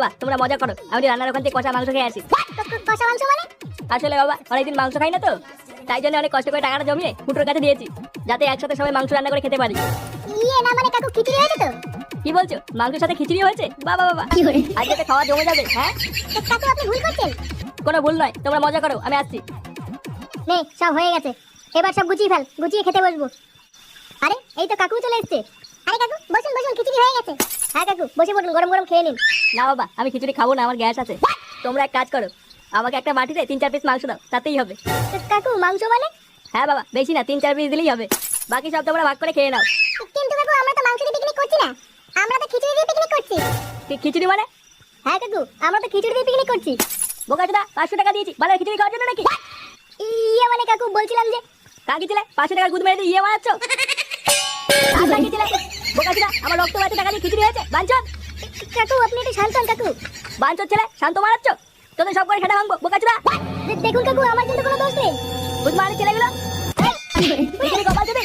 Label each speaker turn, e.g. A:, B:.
A: বাবা তোমরা মজা করো, আমি রান্নার ওখান থেকে কষা মাংস খেয়ে আসি।
B: কষা মাংস মানে?
A: আসলে বাবা অনেকদিন মাংস খাই না তো, তাই জন্য অনেক কষ্ট করে টাকাটা জমিয়ে ফুটোর কাছে দিয়েছি, যাতে একসাথে সবাই মাংস রান্না করে খেতে পারি।
B: ইয়ে না মানে কাকু খিচুড়ি হয়েছে তো?
A: কি বলছো, মাংসের সাথে খিচুড়ি হয়েছে? বাবা বাবা আজকে তো খাওয়া জমে যাবে। হ্যাঁ
B: কাকু আপনি ভুল করছেন।
A: কোনো ভুল নয়, তোমরা মজা করো, আমি আসছি।
B: নে সব হয়ে গেছে, এবার সব গুছিয়ে ফেল, গুছিয়ে খেতে বসবো। আরে এই তো কাকু চলে এসেছে। আরে কাকু বসুন বসুন, খিচুড়ি হয়ে গেছে। হ্যাঁ কাকু বসে পড়ুন, গরম গরম খেয়ে নিন।
A: না বাবা আমি খিচুড়ি খাবো না, আমার গ্যাস আছে। তোমরা এক কাজ করো, আমাকে একটা বাটিতে 3-4 পিস মাংস দাও, তাতেই হবে।
B: কাকু মাংস মানে?
A: হ্যাঁ বাবা বেশি না, 3-4 পিস দিলেই হবে, বাকি সব তোমরা ভাগ করে খেয়ে নাও।
B: কিন্তু কাকু আমরা তো মাংস দিয়ে পিকনিক করছি না, আমরা তো খিচুড়ি দিয়ে পিকনিক করছি।
A: খিচুড়ি মানে?
B: হ্যাঁ কাকু আমরা তো খিচুড়ি দিয়ে পিকনিক করছি।
A: বোকাচোদা 500 টাকা দিয়েছি বাজারে খিচুড়ি খাওয়ার জন্য নাকি?
B: ইয়ে মানে কাকু বলছিলাম যে
A: কাকি ছিলে 500 টাকার গুদ মেরে দিয়ে ইয়ে মারাচ্ছ? কাকি ছিলে বোকাচোদা, আমার রক্ত বাঁচে টাকা দিয়ে খিচুড়ি হয়েছে বাঞ্চন।
B: কাকু আপনি একটু শান্ত হন কাকু।
A: বাঞ্চন ছেলে শান্ত মারাচ্ছ, তোদের সব করে খেটা ভাঙবো বোকাচোদা।
B: দেখুন কাকু আমার কিন্তু কোনো দোষ নেই।
A: গুদ মারি ছেলেগুলো খিচুড়ি কপাল দেবে।